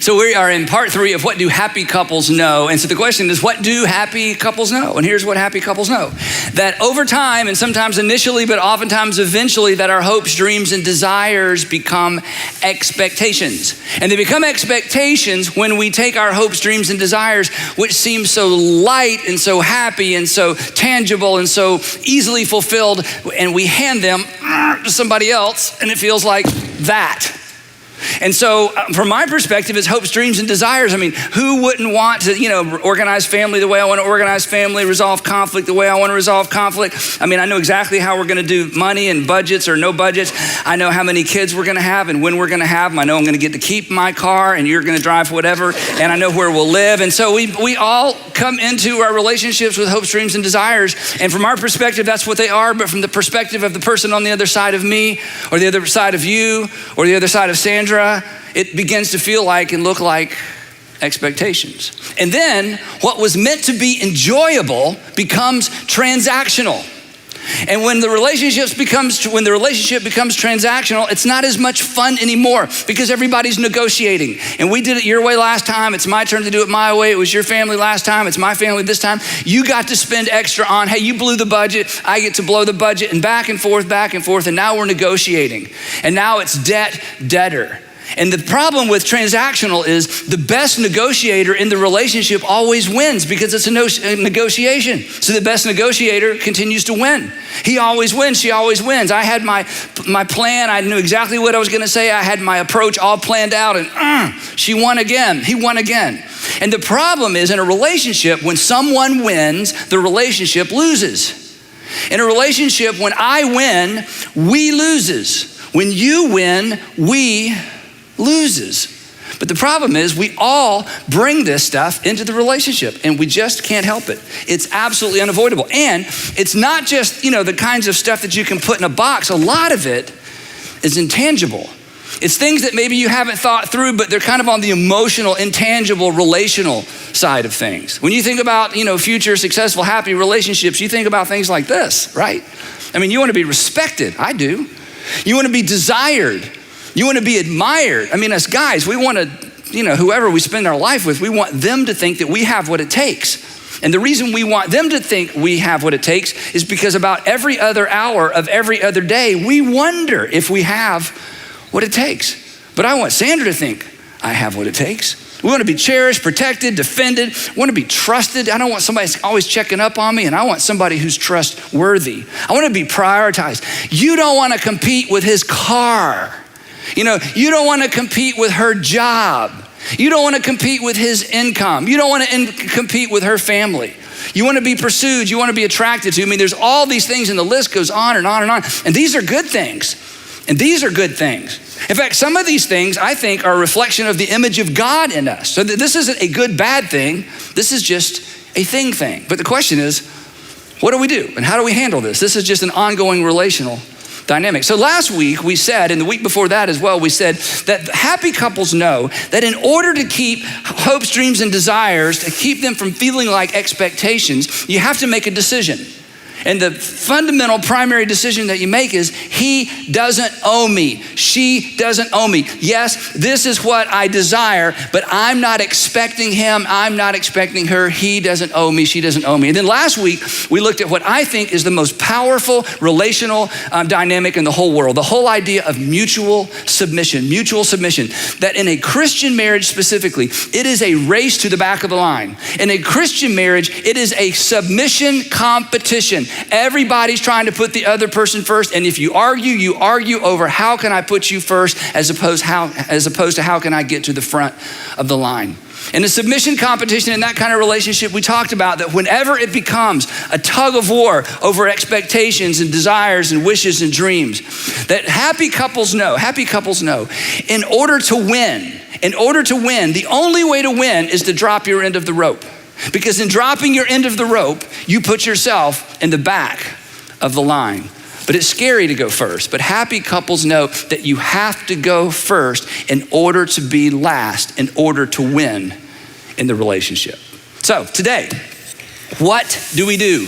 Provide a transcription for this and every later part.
So we are in part 3 of what do happy couples know? And so the question is, what do happy couples know? And here's what happy couples know. That over time, and sometimes initially, but oftentimes eventually, that our hopes, dreams, and desires become expectations. And they become expectations when we take our hopes, dreams, and desires, which seem so light and so happy and so tangible and so easily fulfilled, and we hand them to somebody else, and it feels like that. And so from my perspective, it's hopes, dreams, and desires. I mean, who wouldn't want to, organize family the way I want to organize family, resolve conflict the way I want to resolve conflict? I mean, I know exactly how we're going to do money and budgets or no budgets. I know how many kids we're going to have and when we're going to have them. I know I'm going to get to keep my car and you're going to drive whatever, and I know where we'll live. And so we all come into our relationships with hopes, dreams, and desires. And from our perspective, that's what they are. But from the perspective of the person on the other side of me, or the other side of you, or the other side of Sandra, it begins to feel like and look like expectations. And then what was meant to be enjoyable becomes transactional. And when the relationship becomes transactional, it's not as much fun anymore because everybody's negotiating. And we did it your way last time. It's my turn to do it my way. It was your family last time. It's my family this time. You got to spend extra on, hey, you blew the budget. I get to blow the budget, and back and forth. And now we're negotiating. And now it's debtor. And the problem with transactional is the best negotiator in the relationship always wins because it's a negotiation. So the best negotiator continues to win. He always wins, she always wins. I had my plan, I knew exactly what I was gonna say. I had my approach all planned out, and she won again, he won again. And the problem is in a relationship, when someone wins, the relationship loses. In a relationship, when I win, we loses. When you win, we loses. But the problem is we all bring this stuff into the relationship and we just can't help it. It's absolutely unavoidable. And it's not just, the kinds of stuff that you can put in a box. A lot of it is intangible. It's things that maybe you haven't thought through, but they're kind of on the emotional, intangible, relational side of things. When you think about, future successful, happy relationships, you think about things like this, right? I mean, you want to be respected. I do. You want to be desired. You want to be admired. I mean, as guys, we want to, whoever we spend our life with, we want them to think that we have what it takes. And the reason we want them to think we have what it takes is because about every other hour of every other day, we wonder if we have what it takes. But I want Sandra to think I have what it takes. We want to be cherished, protected, defended. We want to be trusted. I don't want somebody always checking up on me, and I want somebody who's trustworthy. I want to be prioritized. You don't want to compete with his car. You don't want to compete with her job. You don't want to compete with his income. You don't want to compete with her family. You want to be pursued. You want to be attracted to. I mean, there's all these things, and the list goes on and on and on. And these are good things. And these are good things. In fact, some of these things I think are a reflection of the image of God in us. So this isn't a good, bad thing. This is just a thing. But the question is, what do we do? And how do we handle this? This is just an ongoing relational dynamic. So last week we said, and the week before that as well, we said that happy couples know that in order to keep hopes, dreams, and desires, to keep them from feeling like expectations, you have to make a decision. And the fundamental primary decision that you make is, he doesn't owe me. She doesn't owe me. Yes, this is what I desire, but I'm not expecting him. I'm not expecting her. He doesn't owe me. She doesn't owe me. And then last week, we looked at what I think is the most powerful relational dynamic in the whole world. The whole idea of mutual submission. That in a Christian marriage specifically, it is a race to the back of the line. In a Christian marriage, it is a submission competition. Everybody's trying to put the other person first, and if you argue over how can I put you first as opposed to how can I get to the front of the line. In a submission competition, in that kind of relationship, we talked about that whenever it becomes a tug of war over expectations and desires and wishes and dreams, that happy couples know, in order to win, the only way to win is to drop your end of the rope. Because in dropping your end of the rope, you put yourself in the back of the line. But it's scary to go first. But happy couples know that you have to go first in order to be last, in order to win in the relationship. So today, what do we do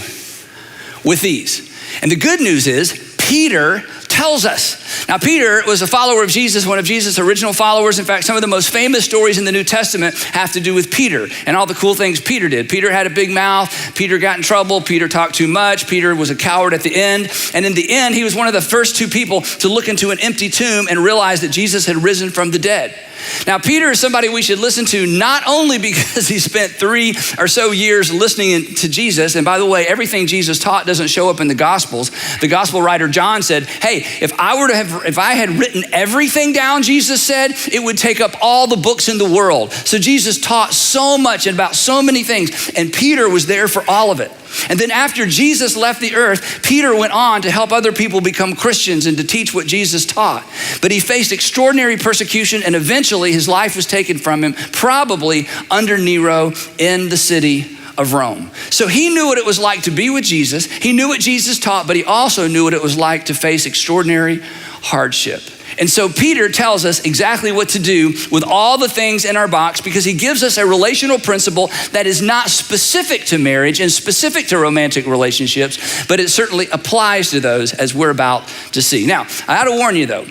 with these? And the good news is Peter tells us. Now, Peter was a follower of Jesus, one of Jesus' original followers. In fact, some of the most famous stories in the New Testament have to do with Peter and all the cool things Peter did. Peter had a big mouth. Peter got in trouble. Peter talked too much. Peter was a coward at the end. And in the end, he was one of the first two people to look into an empty tomb and realize that Jesus had risen from the dead. Now, Peter is somebody we should listen to not only because he spent 3 or so years listening to Jesus, and by the way, everything Jesus taught doesn't show up in the Gospels. The Gospel writer John said, hey, if I had written everything down Jesus said, it would take up all the books in the world. So Jesus taught so much and about so many things, and Peter was there for all of it. And then after Jesus left the earth, Peter went on to help other people become Christians and to teach what Jesus taught. But he faced extraordinary persecution, and eventually his life was taken from him, probably under Nero in the city of Rome. So he knew what it was like to be with Jesus. He knew what Jesus taught, but he also knew what it was like to face extraordinary hardship. And so Peter tells us exactly what to do with all the things in our box, because he gives us a relational principle that is not specific to marriage and specific to romantic relationships, but it certainly applies to those, as we're about to see. Now, I ought to warn you though,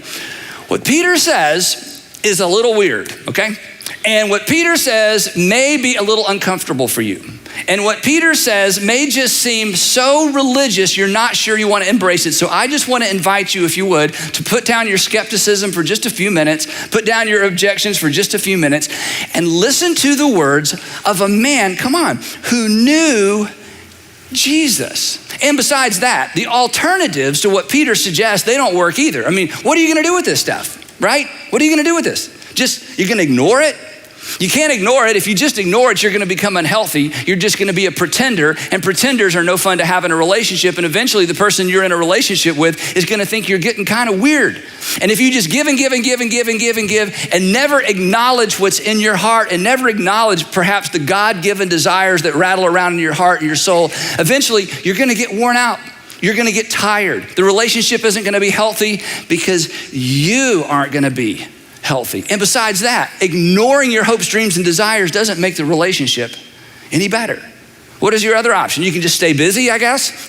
what Peter says is a little weird, okay? And what Peter says may be a little uncomfortable for you. And what Peter says may just seem so religious, you're not sure you want to embrace it. So I just want to invite you, if you would, to put down your skepticism for just a few minutes, put down your objections for just a few minutes, and listen to the words of a man, come on, who knew Jesus. And besides that, the alternatives to what Peter suggests, they don't work either. I mean, what are you going to do with this stuff, right? What are you going to do with this? You're going to ignore it? You can't ignore it. If you just ignore it, you're going to become unhealthy. You're just going to be a pretender, and pretenders are no fun to have in a relationship. And eventually the person you're in a relationship with is going to think you're getting kind of weird. And if you just give and give and give and give and give and give and never acknowledge what's in your heart and never acknowledge perhaps the God-given desires that rattle around in your heart and your soul, eventually you're going to get worn out. You're going to get tired. The relationship isn't going to be healthy because you aren't going to be healthy. And besides that, ignoring your hopes, dreams, and desires doesn't make the relationship any better. What is your other option? You can just stay busy, I guess.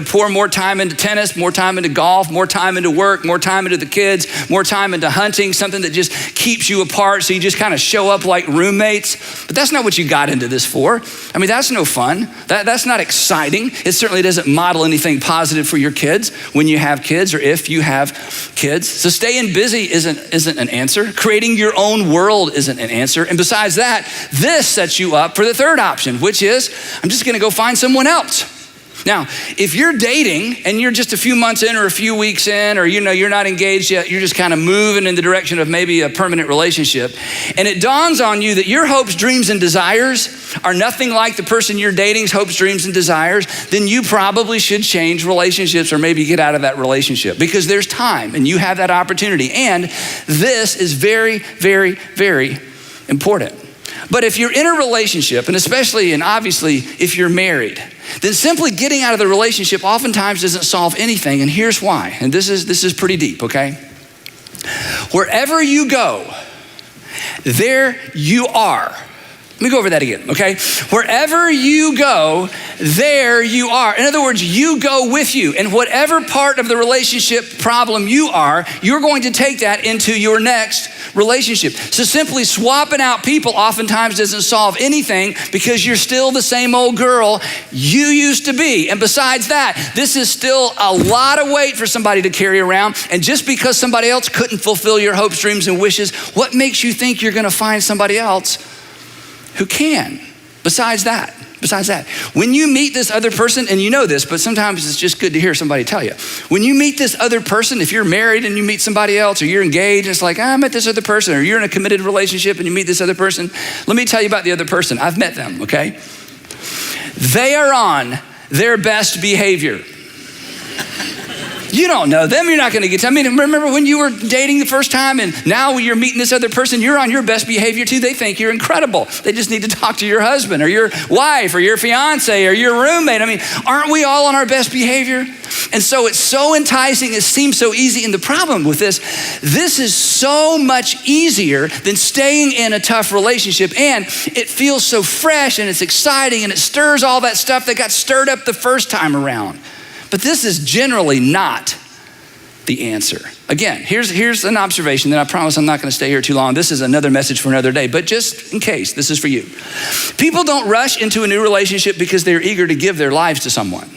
Pour more time into tennis, more time into golf, more time into work, more time into the kids, more time into hunting, something that just keeps you apart so you just kind of show up like roommates. But that's not what you got into this for. I mean, that's no fun. That's not exciting. It certainly doesn't model anything positive for your kids when you have kids or if you have kids. So staying busy isn't an answer. Creating your own world isn't an answer. And besides that, this sets you up for the third option, which is, I'm just gonna go find someone else. Now, if you're dating and you're just a few months in or a few weeks in, or you're not engaged yet, you're just kind of moving in the direction of maybe a permanent relationship, and it dawns on you that your hopes, dreams, and desires are nothing like the person you're dating's hopes, dreams, and desires, then you probably should change relationships or maybe get out of that relationship, because there's time and you have that opportunity. And this is very, very, very important. But if you're in a relationship, and especially and obviously if you're married, then simply getting out of the relationship oftentimes doesn't solve anything. And here's why. And this is pretty deep, okay? Wherever you go, there you are. Let me go over that again, okay? Wherever you go, there you are. In other words, you go with you. And whatever part of the relationship problem you are, you're going to take that into your next relationship. So simply swapping out people oftentimes doesn't solve anything, because you're still the same old girl you used to be. And besides that, this is still a lot of weight for somebody to carry around. And just because somebody else couldn't fulfill your hopes, dreams, and wishes, what makes you think you're going to find somebody else who can? Besides that, when you meet this other person, and you know this, but sometimes it's just good to hear somebody tell you. When you meet this other person, if you're married and you meet somebody else, or you're engaged, it's like, I met this other person, or you're in a committed relationship and you meet this other person, let me tell you about the other person. I've met them, okay? They are on their best behavior. You don't know them. You're not going to get to. I mean, remember when you were dating the first time, and now when you're meeting this other person, you're on your best behavior too. They think you're incredible. They just need to talk to your husband or your wife or your fiance or your roommate. I mean, aren't we all on our best behavior? And so it's so enticing. It seems so easy. And the problem with this is so much easier than staying in a tough relationship. And it feels so fresh and it's exciting and it stirs all that stuff that got stirred up the first time around. But this is generally not the answer. Again, here's an observation that I promise I'm not going to stay here too long. This is another message for another day, but just in case, this is for you. People don't rush into a new relationship because they're eager to give their lives to someone.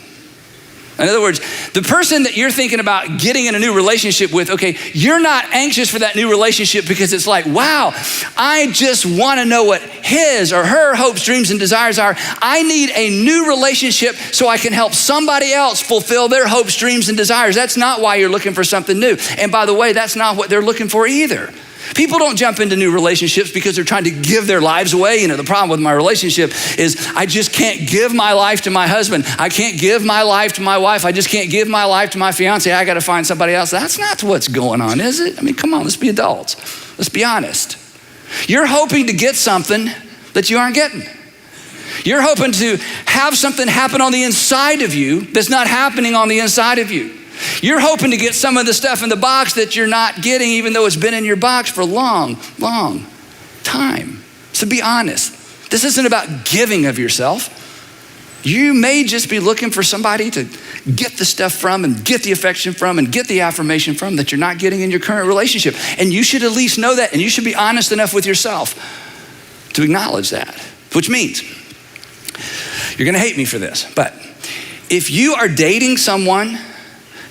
In other words, the person that you're thinking about getting in a new relationship with, okay, you're not anxious for that new relationship because it's like, wow, I just want to know what his or her hopes, dreams, and desires are. I need a new relationship so I can help somebody else fulfill their hopes, dreams, and desires. That's not why you're looking for something new. And by the way, that's not what they're looking for either. People don't jump into new relationships because they're trying to give their lives away. The problem with my relationship is I just can't give my life to my husband. I can't give my life to my wife. I just can't give my life to my fiance. I got to find somebody else. That's not what's going on, is it? I mean, come on, let's be adults. Let's be honest. You're hoping to get something that you aren't getting. You're hoping to have something happen on the inside of you that's not happening on the inside of you. You're hoping to get some of the stuff in the box that you're not getting, even though it's been in your box for a long, long time. So be honest. This isn't about giving of yourself. You may just be looking for somebody to get the stuff from and get the affection from and get the affirmation from that you're not getting in your current relationship. And you should at least know that, and you should be honest enough with yourself to acknowledge that, which means you're gonna hate me for this, but if you are dating someone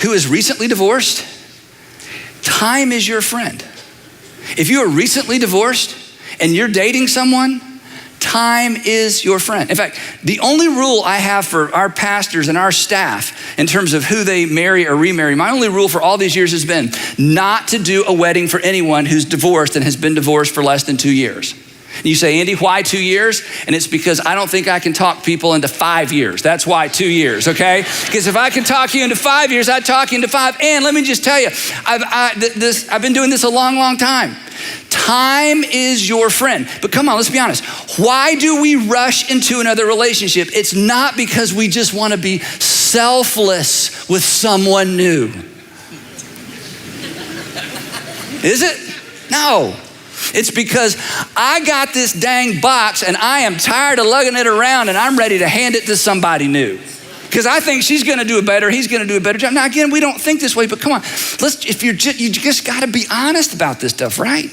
who is recently divorced, time is your friend. If you are recently divorced and you're dating someone, time is your friend. In fact, the only rule I have for our pastors and our staff in terms of who they marry or remarry, my only rule for all these years has been not to do a wedding for anyone who's divorced and has been divorced for less than 2 years. And you say, Andy, why 2 years? And it's because I don't think I can talk people into 5 years. That's why 2 years, okay? Because if I can talk you into 5 years, I'd talk you into 5. And let me just tell you, I've been doing this a long, long time. Time is your friend. But come on, let's be honest. Why do we rush into another relationship? It's not because we just want to be selfless with someone new. Is it? No. It's because I got this dang box and I am tired of lugging it around and I'm ready to hand it to somebody new. Because I think she's gonna do it better, he's gonna do a better job. Now again, we don't think this way, but come on. You just gotta be honest about this stuff, right?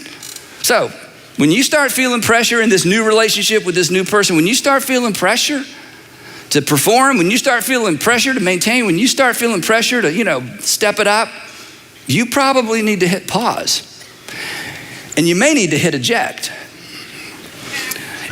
So when you start feeling pressure in this new relationship with this new person, when you start feeling pressure to perform, when you start feeling pressure to maintain, when you start feeling pressure to, step it up, you probably need to hit pause. And you may need to hit eject.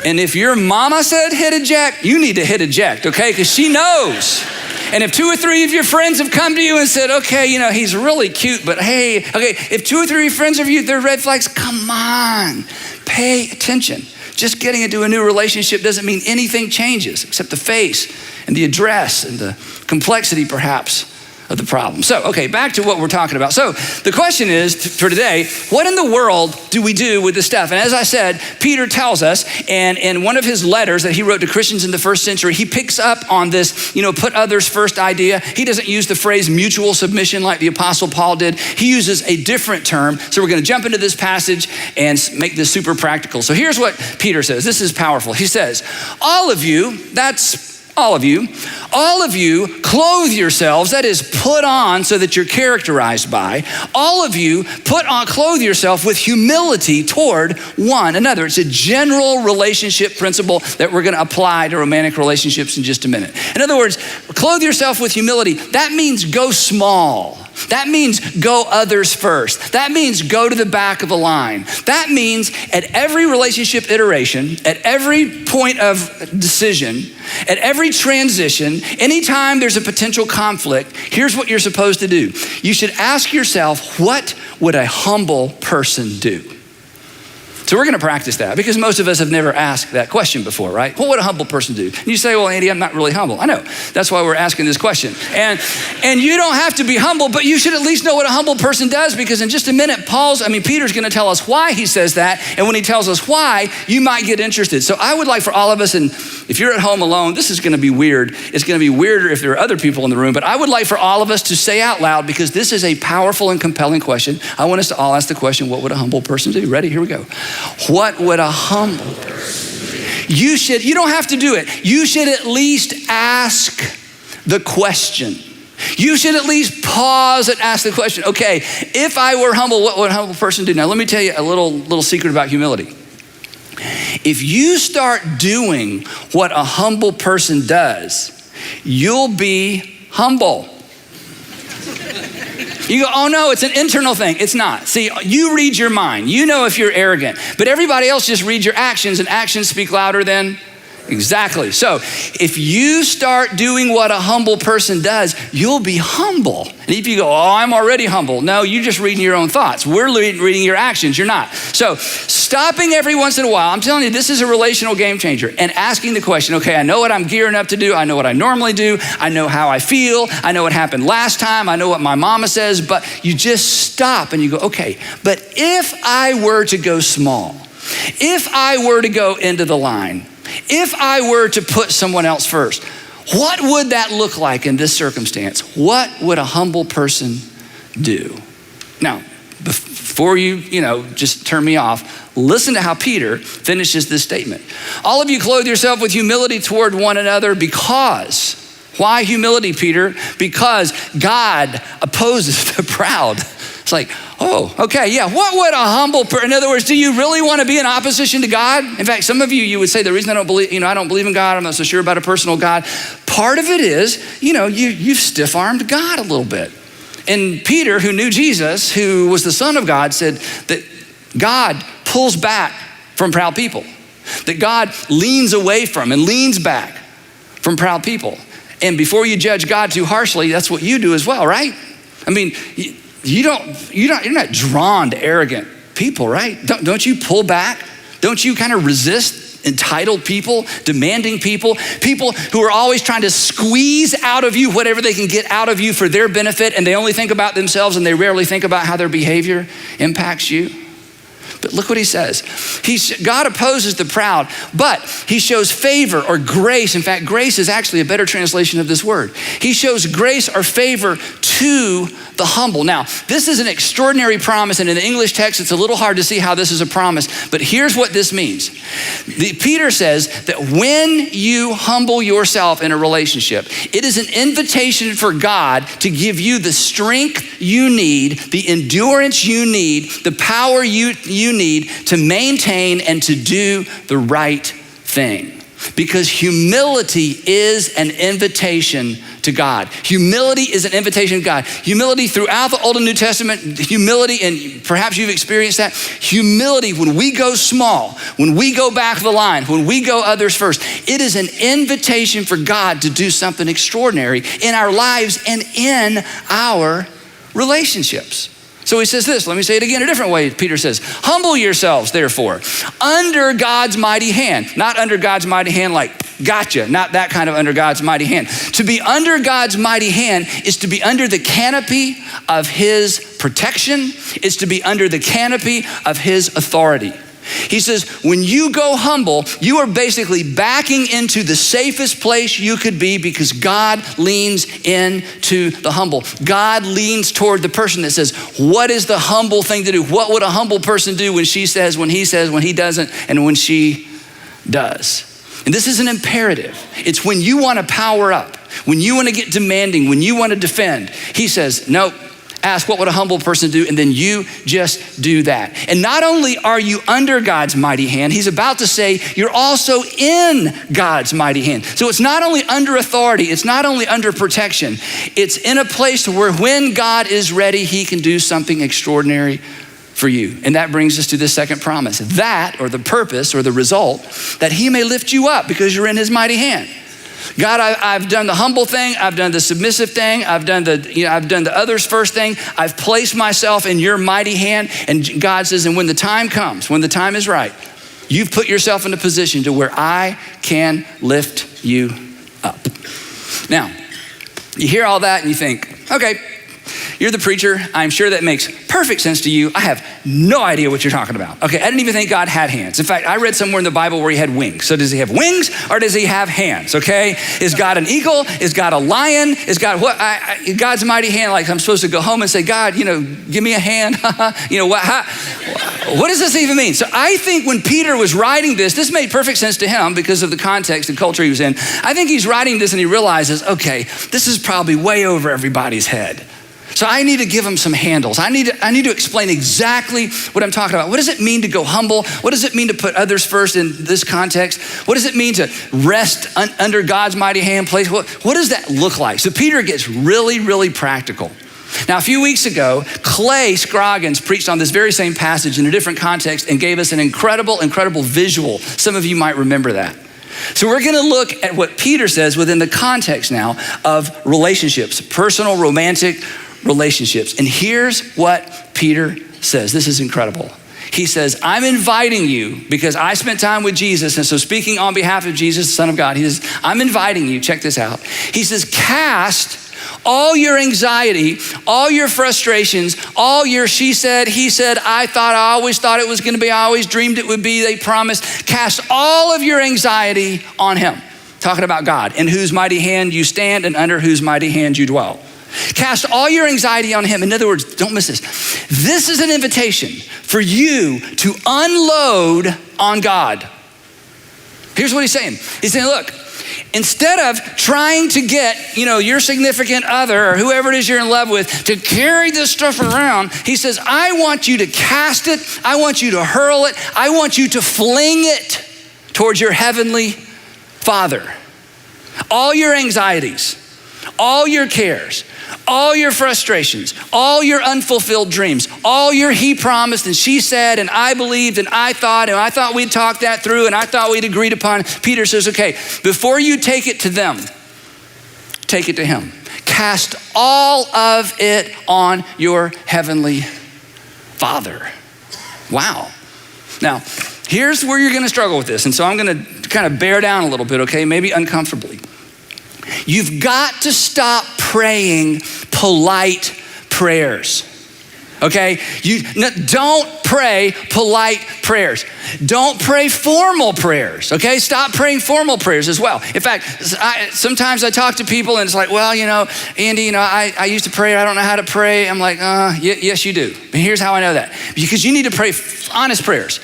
And if your mama said hit eject, you need to hit eject, okay? Because she knows. And if 2 or 3 of your friends have come to you and said, okay, he's really cute, but hey, okay, if 2 or 3 of your friends of you, they're red flags, come on, pay attention. Just getting into a new relationship doesn't mean anything changes except the face and the address and the complexity perhaps of the problem. So, okay, back to what we're talking about. So the question is for today, what in the world do we do with this stuff? And as I said, Peter tells us, and in one of his letters that he wrote to Christians in the first century, he picks up on this, put others first idea. He doesn't use the phrase mutual submission like the Apostle Paul did. He uses a different term. So we're gonna jump into this passage and make this super practical. So here's what Peter says. This is powerful. He says, all of you, clothe yourselves, that is put on so that you're characterized by. All of you clothe yourself with humility toward one another. It's a general relationship principle that we're gonna apply to romantic relationships in just a minute. In other words, clothe yourself with humility. That means go small. That means go others first. That means go to the back of the line. That means at every relationship iteration, at every point of decision, at every transition, anytime there's a potential conflict, here's what you're supposed to do. You should ask yourself, what would a humble person do? So we're gonna practice that because most of us have never asked that question before, right? What would a humble person do? And you say, well, Andy, I'm not really humble. I know, that's why we're asking this question. And you don't have to be humble, but you should at least know what a humble person does because in just a minute, Peter's gonna tell us why he says that. And when he tells us why, you might get interested. So I would like for all of us, and if you're at home alone, this is gonna be weird. It's gonna be weirder if there are other people in the room, but I would like for all of us to say out loud because this is a powerful and compelling question. I want us to all ask the question, what would a humble person do? Ready, here we go. What would a humble person do? You don't have to do it. You should at least ask the question. You should at least pause and ask the question, okay, if I were humble, what would a humble person do? Now, let me tell you a little secret about humility. If you start doing what a humble person does, you'll be humble. You go, oh no, it's an internal thing. It's not. See, you read your mind. You know if you're arrogant, but everybody else just reads your actions, and actions speak louder than exactly. So if you start doing what a humble person does, you'll be humble. And if you go, oh, I'm already humble. No, you're just reading your own thoughts. We're reading your actions. You're not. So stopping every once in a while, I'm telling you, this is a relational game changer. And asking the question, okay, I know what I'm gearing up to do. I know what I normally do. I know how I feel. I know what happened last time. I know what my mama says. But you just stop and you go, okay, but if I were to go small, if I were to go into the line, if I were to put someone else first, what would that look like in this circumstance? What would a humble person do? Now, before you just turn me off, listen to how Peter finishes this statement. All of you clothe yourself with humility toward one another because, why humility, Peter? Because God opposes the proud. It's like, oh, okay, yeah. What would a humble person, in other words, do you really want to be in opposition to God? In fact, some of you would say the reason I don't believe in God, I'm not so sure about a personal God. Part of it is, you've stiff-armed God a little bit. And Peter, who knew Jesus, who was the Son of God, said that God pulls back from proud people, that God leans away from and leans back from proud people. And before you judge God too harshly, that's what you do as well, right? I mean, you're not drawn to arrogant people, right? Don't you pull back? Don't you kind of resist entitled people, demanding people who are always trying to squeeze out of you whatever they can get out of you for their benefit, and they only think about themselves and they rarely think about how their behavior impacts you? But look what he says. God opposes the proud, but he shows favor or grace. In fact, grace is actually a better translation of this word. He shows grace or favor to the humble. Now, this is an extraordinary promise, and in the English text, it's a little hard to see how this is a promise, but here's what this means. Peter says that when you humble yourself in a relationship, it is an invitation for God to give you the strength you need, the endurance you need, the power you need to maintain and to do the right thing. Because humility is an invitation to God. Humility is an invitation to God. Humility throughout the Old and New Testament, humility, and perhaps you've experienced that. Humility, when we go small, when we go back the line, when we go others first, it is an invitation for God to do something extraordinary in our lives and in our relationships. So he says this, let me say it again a different way. Peter says, humble yourselves, therefore, under God's mighty hand. Not under God's mighty hand like, gotcha, not that kind of under God's mighty hand. To be under God's mighty hand is to be under the canopy of his protection. It's to be under the canopy of his authority. He says, when you go humble, you are basically backing into the safest place you could be because God leans into the humble. God leans toward the person that says, what is the humble thing to do? What would a humble person do when she says, when he says, when he doesn't, and when she does? And this is an imperative. It's when you want to power up, when you want to get demanding, when you want to defend. He says, nope. Ask what would a humble person do, and then you just do that. And not only are you under God's mighty hand, he's about to say you're also in God's mighty hand. So it's not only under authority, it's not only under protection, it's in a place where when God is ready, he can do something extraordinary for you. And that brings us to this second promise. That, or the purpose, or the result, that he may lift you up because you're in his mighty hand. God, I've done the humble thing. I've done the submissive thing. I've done the others first thing. I've placed myself in your mighty hand. And God says, and when the time comes, when the time is right, you've put yourself in a position to where I can lift you up. Now, you hear all that and you think, okay, You're the preacher. I'm sure that makes perfect sense to you. I have no idea what you're talking about. Okay, I didn't even think God had hands. In fact, I read somewhere in the Bible where he had wings. So does he have wings or does he have hands, okay? Is God an eagle? Is God a lion? Is God what? God's mighty hand, like I'm supposed to go home and say, God, give me a hand. What does this even mean? So I think when Peter was writing this made perfect sense to him because of the context and culture he was in. I think he's writing this and he realizes, okay, this is probably way over everybody's head. So I need to give them some handles. I need to explain exactly what I'm talking about. What does it mean to go humble? What does it mean to put others first in this context? What does it mean to rest under God's mighty hand place? What does that look like? So Peter gets really, really practical. Now, a few weeks ago, Clay Scroggins preached on this very same passage in a different context and gave us an incredible visual. Some of you might remember that. So we're gonna look at what Peter says within the context now of relationships, personal, romantic relationships. And here's what Peter says. This is incredible. He says, I'm inviting you because I spent time with Jesus. And so speaking on behalf of Jesus, the Son of God, he says, I'm inviting you, check this out. He says, cast all your anxiety, all your frustrations, all your she said, he said, I always thought it was gonna be, I always dreamed it would be, they promised. Cast all of your anxiety on him. Talking about God, in whose mighty hand you stand and under whose mighty hand you dwell. Cast all your anxiety on him. In other words, don't miss this. This is an invitation for you to unload on God. Here's what he's saying. He's saying, look, instead of trying to get, your significant other or whoever it is you're in love with to carry this stuff around, he says, I want you to cast it. I want you to hurl it. I want you to fling it towards your heavenly Father. All your anxieties, all your cares, all your frustrations, all your unfulfilled dreams, all your he promised and she said and I believed and I thought we'd talk that through and I thought we'd agreed upon. Peter says, okay, before you take it to them, take it to him. Cast all of it on your heavenly Father. Wow. Now, here's where you're gonna struggle with this. And so I'm gonna kind of bear down a little bit, okay, maybe uncomfortably. You've got to stop praying polite prayers, okay? Don't pray polite prayers. Don't pray formal prayers, okay? Stop praying formal prayers as well. In fact, sometimes I talk to people and it's like, well, Andy, I used to pray, I don't know how to pray. I'm like, yes, you do. And here's how I know that. Because you need to pray honest prayers.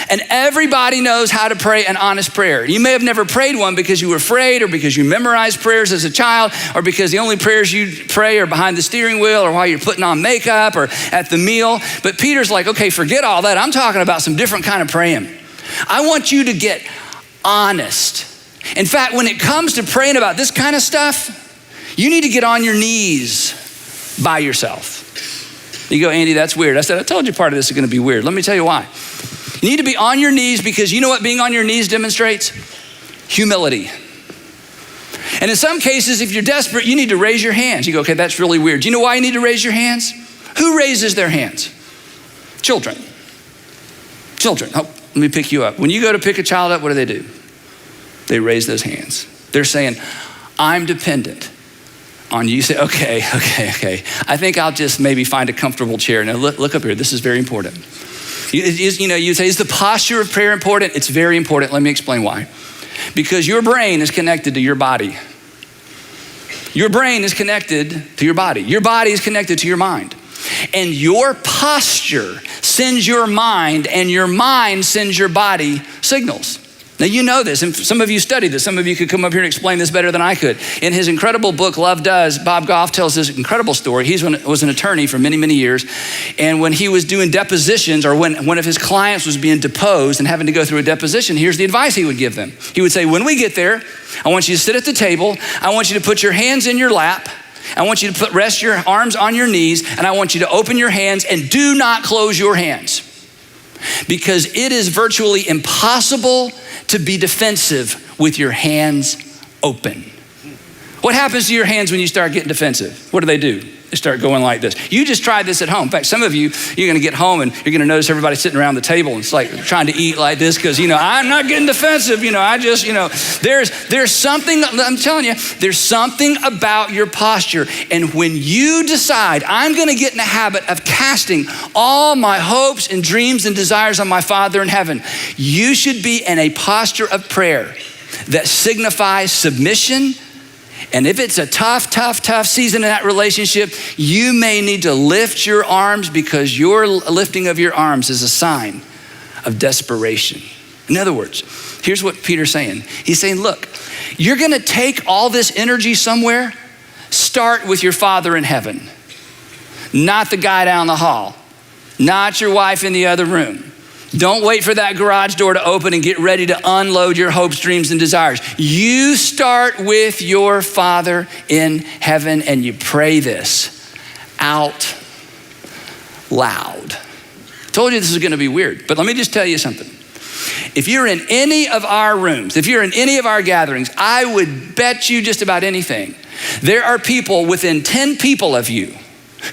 And everybody knows how to pray an honest prayer. You may have never prayed one because you were afraid or because you memorized prayers as a child or because the only prayers you pray are behind the steering wheel or while you're putting on makeup or at the meal. But Peter's like, okay, forget all that. I'm talking about some different kind of praying. I want you to get honest. In fact, when it comes to praying about this kind of stuff, you need to get on your knees by yourself. You go, Andy, that's weird. I said, I told you part of this is gonna be weird. Let me tell you why. You need to be on your knees because you know what being on your knees demonstrates? Humility. And in some cases, if you're desperate, you need to raise your hands. You go, okay, that's really weird. Do you know why you need to raise your hands? Who raises their hands? Children. Oh, let me pick you up. When you go to pick a child up, what do? They raise those hands. They're saying, I'm dependent on you. You say, okay. I think I'll just maybe find a comfortable chair. Now look up here, this is very important. You say, is the posture of prayer important? It's very important. Let me explain why. Because your brain is connected to your body. Your brain is connected to your body. Your body is connected to your mind. And your posture sends your mind and your mind sends your body signals. Now you know this, and some of you studied this. Some of you could come up here and explain this better than I could. In his incredible book, Love Does, Bob Goff tells this incredible story. He was an attorney for many, many years. And when he was doing depositions or when one of his clients was being deposed and having to go through a deposition, here's the advice he would give them. He would say, when we get there, I want you to sit at the table. I want you to put your hands in your lap. I want you to rest your arms on your knees. And I want you to open your hands and do not close your hands. Because it is virtually impossible to be defensive with your hands open. What happens to your hands when you start getting defensive? What do? They start going like this. You just try this at home. In fact, some of you, you're going to get home and you're going to notice everybody sitting around the table and it's like trying to eat like this because, I'm not getting defensive. There's something, I'm telling you, there's something about your posture. And when you decide, I'm going to get in the habit of casting all my hopes and dreams and desires on my Father in heaven, you should be in a posture of prayer that signifies submission. And if it's a tough season in that relationship, you may need to lift your arms because your lifting of your arms is a sign of desperation. In other words, here's what Peter's saying. He's saying, look, you're gonna take all this energy somewhere, start with your Father in heaven, not the guy down the hall, not your wife in the other room. Don't wait for that garage door to open and get ready to unload your hopes, dreams, and desires. You start with your Father in heaven and you pray this out loud. I told you this is gonna be weird, but let me just tell you something. If you're in any of our rooms, if you're in any of our gatherings, I would bet you just about anything. There are people within 10 people of you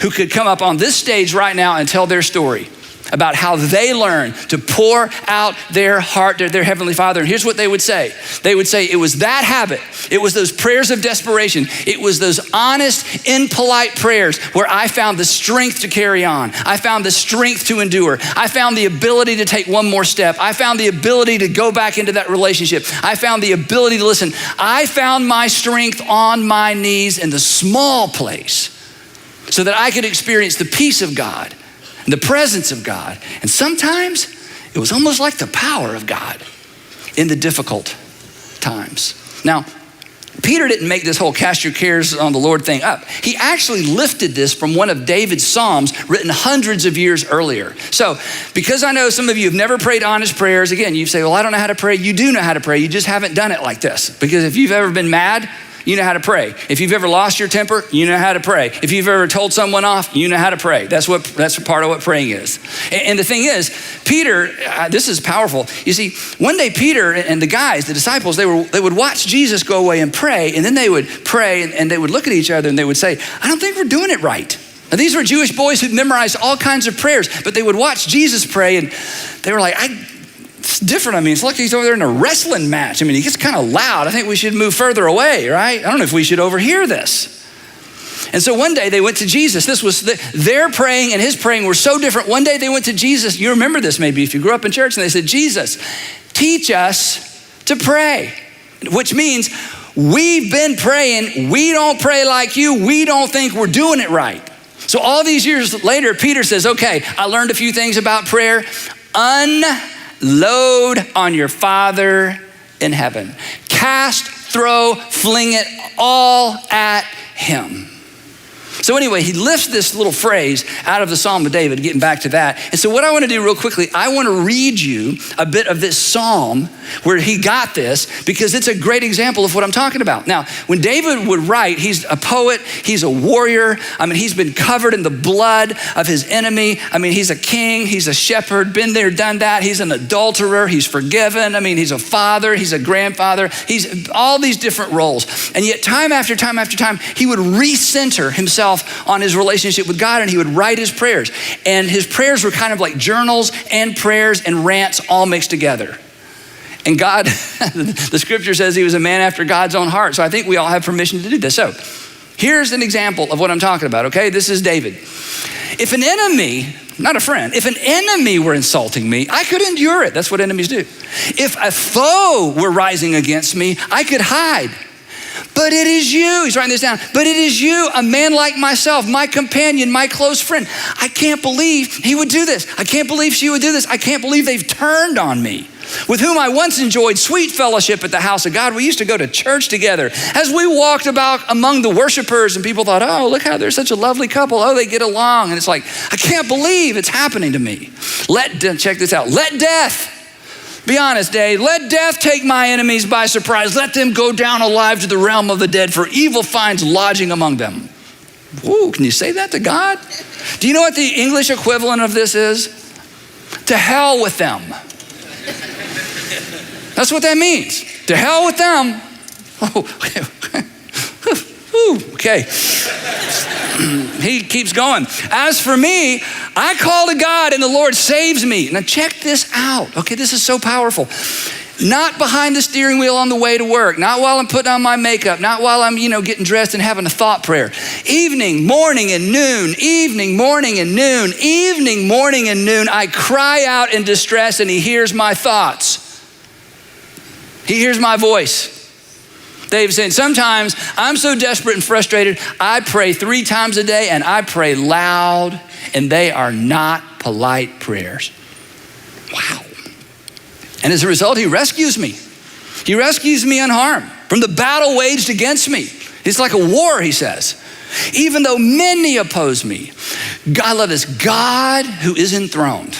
who could come up on this stage right now and tell their story about how they learned to pour out their heart to their Heavenly Father. And here's what they would say. They would say, it was that habit. It was those prayers of desperation. It was those honest, impolite prayers where I found the strength to carry on. I found the strength to endure. I found the ability to take one more step. I found the ability to go back into that relationship. I found the ability to listen. I found my strength on my knees in the small place so that I could experience the peace of God and the presence of God. And sometimes it was almost like the power of God in the difficult times. Now, Peter didn't make this whole cast your cares on the Lord thing up. He actually lifted this from one of David's Psalms written hundreds of years earlier. So, because I know some of you have never prayed honest prayers, again, you say, well, I don't know how to pray. You do know how to pray. You just haven't done it like this. Because if you've ever been mad, you know how to pray. If you've ever lost your temper, you know how to pray. If you've ever told someone off, you know how to pray. That's part of what praying is. And the thing is, Peter, this is powerful. You see, one day Peter and the guys, the disciples, they would watch Jesus go away and pray, and then they would pray and they would look at each other and they would say, I don't think we're doing it right. Now, these were Jewish boys who'd memorized all kinds of prayers, but they would watch Jesus pray and they were like, it's different. I mean, it's like he's over there in a wrestling match. I mean, he gets kind of loud. I think we should move further away, right? I don't know if we should overhear this. And so one day they went to Jesus. This was their praying and his praying were so different. One day they went to Jesus. You remember this maybe if you grew up in church, and they said, Jesus, teach us to pray, which means we've been praying. We don't pray like you. We don't think we're doing it right. So all these years later, Peter says, okay, I learned a few things about prayer. Unload on your Father in heaven. Cast, throw, fling it all at him. So anyway, he lifts this little phrase out of the Psalm of David, getting back to that. And so what I want to do real quickly, I want to read you a bit of this Psalm where he got this because it's a great example of what I'm talking about. Now, when David would write, he's a poet, he's a warrior. I mean, he's been covered in the blood of his enemy. I mean, he's a king, he's a shepherd, been there, done that. He's an adulterer, he's forgiven. I mean, he's a father, he's a grandfather. He's all these different roles. And yet time after time after time, he would recenter himself on his relationship with God, and he would write his prayers. And his prayers were kind of like journals and prayers and rants all mixed together. And God, the scripture says he was a man after God's own heart. So I think we all have permission to do this. So here's an example of what I'm talking about, okay? This is David. If an enemy, not a friend, if an enemy were insulting me, I could endure it. That's what enemies do. If a foe were rising against me, I could hide. But it is you, he's writing this down, but it is you, a man like myself, my companion, my close friend. I can't believe he would do this. I can't believe she would do this. I can't believe they've turned on me, with whom I once enjoyed sweet fellowship at the house of God. We used to go to church together. As we walked about among the worshipers, and people thought, oh, look how they're such a lovely couple. Oh, they get along. And it's like, I can't believe it's happening to me. Check this out. Let death, be honest, Dave, let death take my enemies by surprise. Let them go down alive to the realm of the dead, for evil finds lodging among them. Whoa, can you say that to God? Do you know what the English equivalent of this is? To hell with them. That's what that means. To hell with them. Oh, okay. he keeps going. As for me, I call to God and the Lord saves me. Now check this out. Okay, this is so powerful. Not behind the steering wheel on the way to work, not while I'm putting on my makeup, not while I'm, getting dressed and having a thought prayer. Evening, morning, and noon, evening, morning, and noon, evening, morning, and noon, I cry out in distress and he hears my thoughts. He hears my voice. David saying, sometimes I'm so desperate and frustrated, I pray 3 times a day and I pray loud, and they are not polite prayers. Wow. And as a result, he rescues me. He rescues me unharmed from the battle waged against me. It's like a war, he says. Even though many oppose me, I love this, God who is enthroned,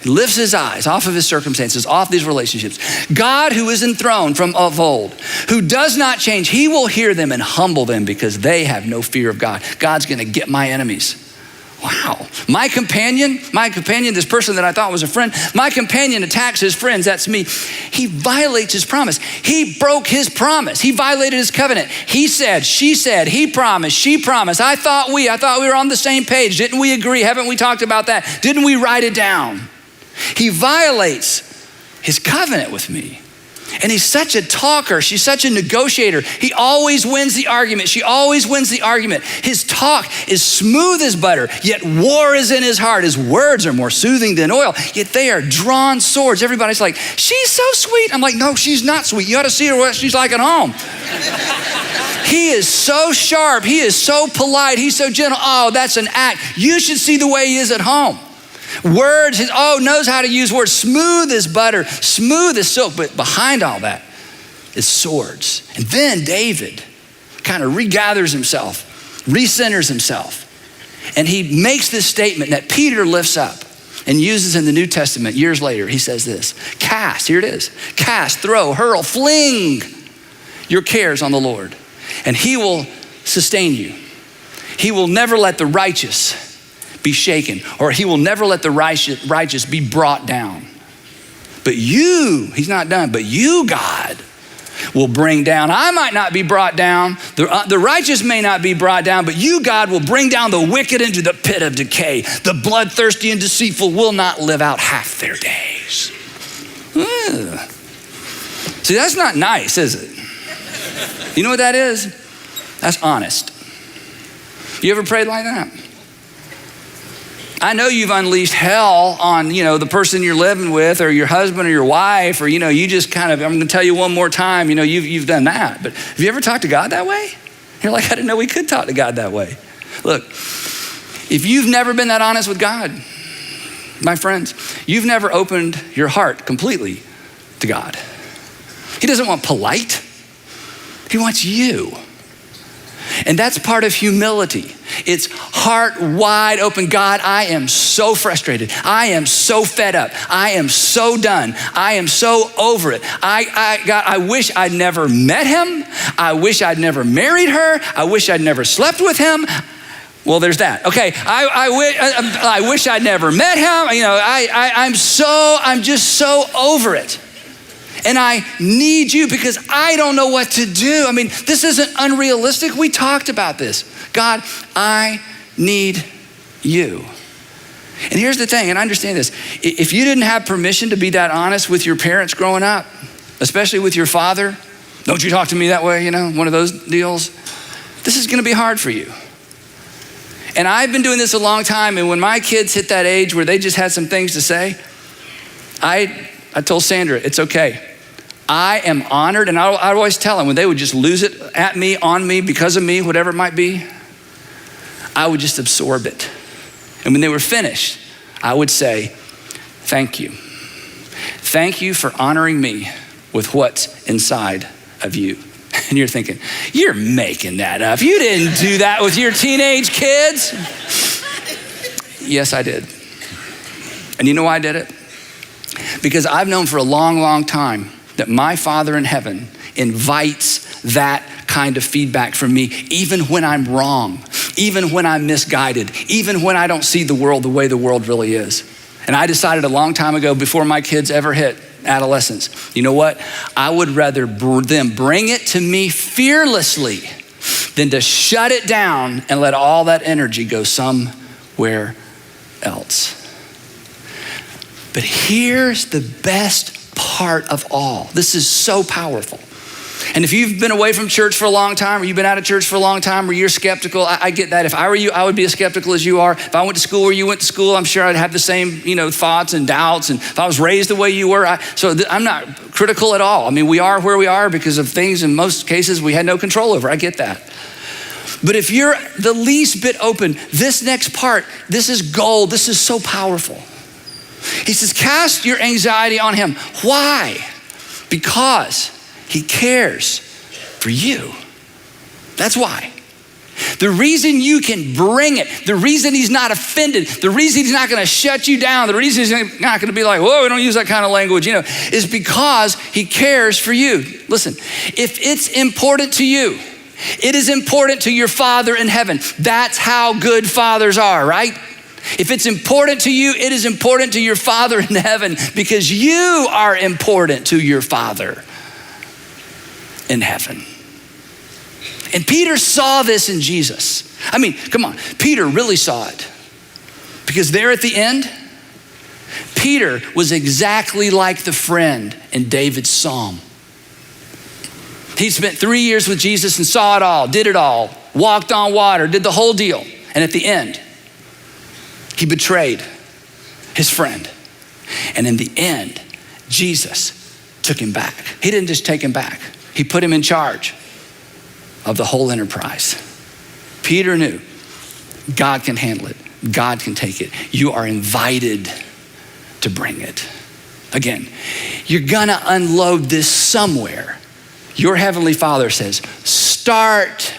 he lifts his eyes off of his circumstances, off these relationships. God who is enthroned from of old, who does not change, he will hear them and humble them because they have no fear of God. God's gonna get my enemies. Wow. My companion, this person that I thought was a friend, my companion attacks his friends, that's me. He violates his promise. He broke his promise. He violated his covenant. He said, she said, he promised, she promised. I thought we were on the same page. Didn't we agree? Haven't we talked about that? Didn't we write it down? He violates his covenant with me. And he's such a talker. She's such a negotiator. He always wins the argument. She always wins the argument. His talk is smooth as butter, yet war is in his heart. His words are more soothing than oil, yet they are drawn swords. Everybody's like, she's so sweet. I'm like, no, she's not sweet. You ought to see her what she's like at home. He is so sharp. He is so polite. He's so gentle. Oh, that's an act. You should see the way he is at home. Words, knows how to use words, smooth as butter, smooth as silk, but behind all that is swords. And then David kind of regathers himself, recenters himself, and he makes this statement that Peter lifts up and uses in the New Testament years later. He says this, cast, here it is, cast, throw, hurl, fling your cares on the Lord, and he will sustain you. He will never let the righteous be shaken, or he will never let the righteous be brought down. But you, he's not done, but you, God, will bring down. I might not be brought down. The righteous may not be brought down, but you, God, will bring down the wicked into the pit of decay. The bloodthirsty and deceitful will not live out half their days. Ugh. See, that's not nice, is it? You know what that is? That's honest. You ever prayed like that? I know you've unleashed hell on, the person you're living with or your husband or your wife, or, you just kind of, I'm going to tell you one more time, you've done that. But have you ever talked to God that way? You're like, I didn't know we could talk to God that way. Look, if you've never been that honest with God, my friends, you've never opened your heart completely to God. He doesn't want polite. He wants you. And that's part of humility. It's heart wide open. God, I am so frustrated. I am so fed up. I am so done. I am so over it. God, I wish I'd never met him. I wish I'd never married her. I wish I'd never slept with him. Well, there's that. Okay, I wish I'd never met him. I'm just so over it. And I need you because I don't know what to do. I mean, this isn't unrealistic. We talked about this. God, I need you. And here's the thing, and I understand this. If you didn't have permission to be that honest with your parents growing up, especially with your father, don't you talk to me that way, one of those deals, this is gonna be hard for you. And I've been doing this a long time, and when my kids hit that age where they just had some things to say, I told Sandra, it's okay. I am honored, and I always tell them when they would just lose it at me, on me, because of me, whatever it might be, I would just absorb it. And when they were finished, I would say, thank you. Thank you for honoring me with what's inside of you. And you're thinking, you're making that up. You didn't do that with your teenage kids. Yes, I did. And you know why I did it? Because I've known for a long, long time that my Father in heaven invites that kind of feedback from me, even when I'm wrong, even when I'm misguided, even when I don't see the world the way the world really is. And I decided a long time ago, before my kids ever hit adolescence, you know what? I would rather them bring it to me fearlessly, than to shut it down and let all that energy go somewhere else. But here's the best part of all. This is so powerful. And if you've been away from church for a long time, or you've been out of church for a long time, or you're skeptical, I get that. If I were you, I would be as skeptical as you are. If I went to school where you went to school, I'm sure I'd have the same, thoughts and doubts. And if I was raised the way you were, I'm not critical at all. I mean, we are where we are because of things in most cases we had no control over. I get that. But if you're the least bit open, this next part, this is gold. This is so powerful. He says, cast your anxiety on him. Why? Because he cares for you. That's why. The reason you can bring it, the reason he's not offended, the reason he's not gonna shut you down, the reason he's not gonna be like, whoa, we don't use that kind of language, is because he cares for you. Listen, if it's important to you, it is important to your Father in heaven. That's how good fathers are, right? If it's important to you, it is important to your Father in heaven because you are important to your Father in heaven. And Peter saw this in Jesus. I mean, come on, Peter really saw it. Because there at the end, Peter was exactly like the friend in David's Psalm. He spent 3 years with Jesus and saw it all, did it all, walked on water, did the whole deal. And at the end, he betrayed his friend. And in the end, Jesus took him back. He didn't just take him back. He put him in charge of the whole enterprise. Peter knew God can handle it. God can take it. You are invited to bring it. Again, you're gonna unload this somewhere. Your Heavenly Father says, start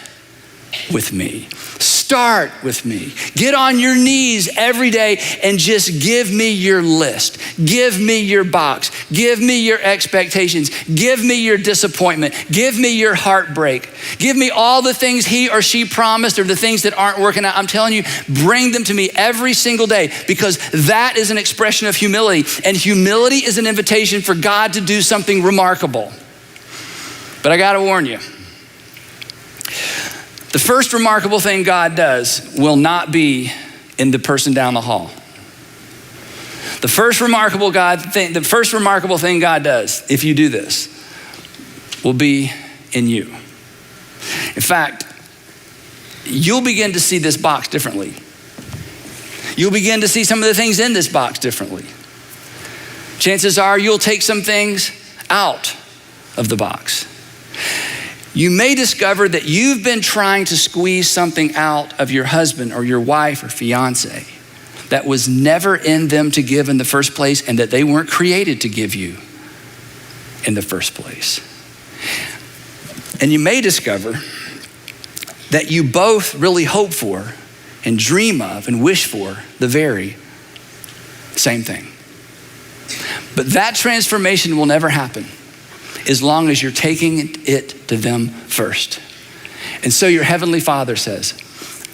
with me. Start with me. Get on your knees every day and just give me your list. Give me your box. Give me your expectations. Give me your disappointment. Give me your heartbreak. Give me all the things he or she promised or the things that aren't working out. I'm telling you, bring them to me every single day because that is an expression of humility. And humility is an invitation for God to do something remarkable. But I gotta warn you, the first remarkable thing God does will not be in the person down the hall. The first remarkable thing God does, if you do this, will be in you. In fact, you'll begin to see this box differently. You'll begin to see some of the things in this box differently. Chances are you'll take some things out of the box. You may discover that you've been trying to squeeze something out of your husband or your wife or fiance that was never in them to give in the first place and that they weren't created to give you in the first place. And you may discover that you both really hope for and dream of and wish for the very same thing. But that transformation will never happen as long as you're taking it to them first. And so your Heavenly Father says,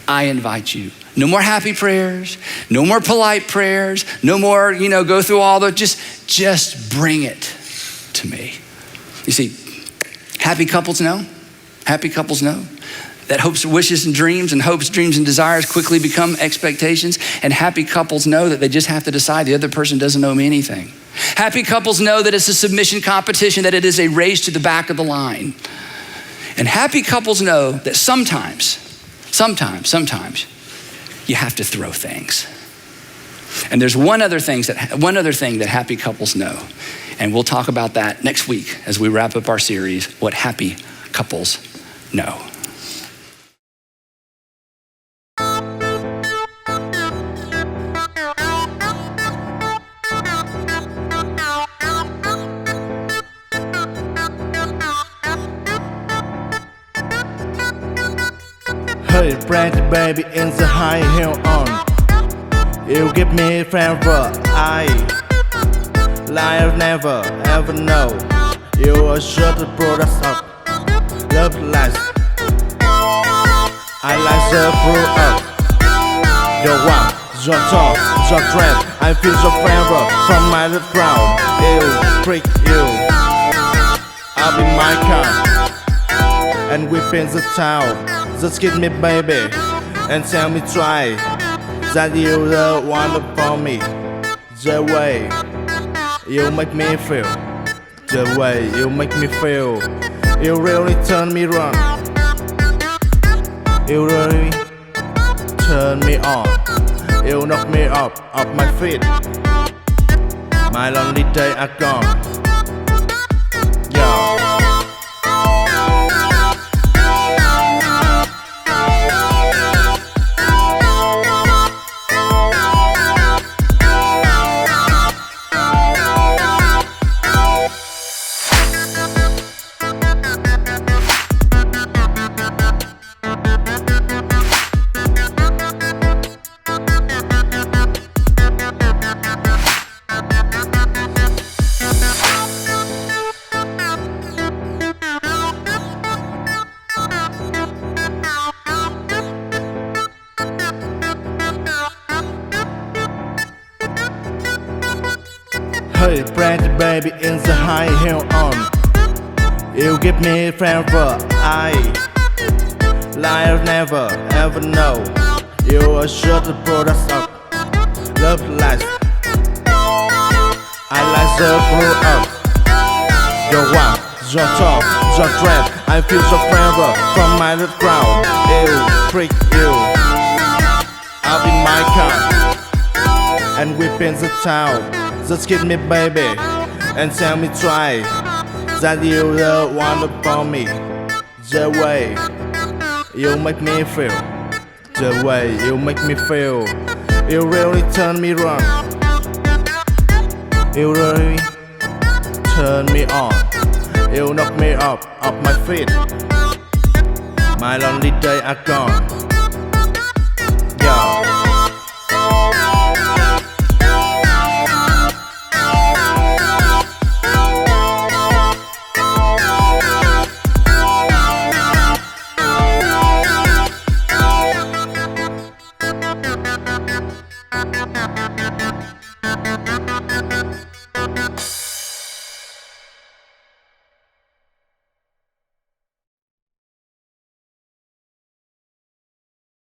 I invite you. No more happy prayers, no more polite prayers, no more, go through all the, just bring it to me. You see, happy couples know that hopes, wishes, and dreams, and hopes, dreams, and desires quickly become expectations. And happy couples know that they just have to decide the other person doesn't owe me anything. Happy couples know that it's a submission competition, that it is a race to the back of the line. And happy couples know that sometimes, you have to throw things. And there's one other thing that happy couples know. And we'll talk about that next week as we wrap up our series, What Happy Couples Know. Hey, brandy baby in the high heel on. You give me forever. I life never ever know. You are sure to brought us up. Love last. I like the fruit up. Your walk, your talk, your dress. I feel so forever from my little crowd. You freak you. I'll be my car. And we in the town. just kiss me baby and tell me try that you the one for me. The way you make me feel, the way you make me feel, you really turn me on, you really turn me on, you knock me off my feet. My lonely days are gone. Yo. Hey, pretty baby in the high heel on. You give me forever. I never ever know. You are sure the product of love life. I like the grow up. Your walk, your talk, your dress. I feel so forever from my little crowd. You freak you. I'll be my car and whip in the town. Just kiss me baby and tell me try that you the one for me. The way you make me feel, the way you make me feel, you really turn me on, you really turn me on, you knock me off my feet. My lonely days are gone. Yo.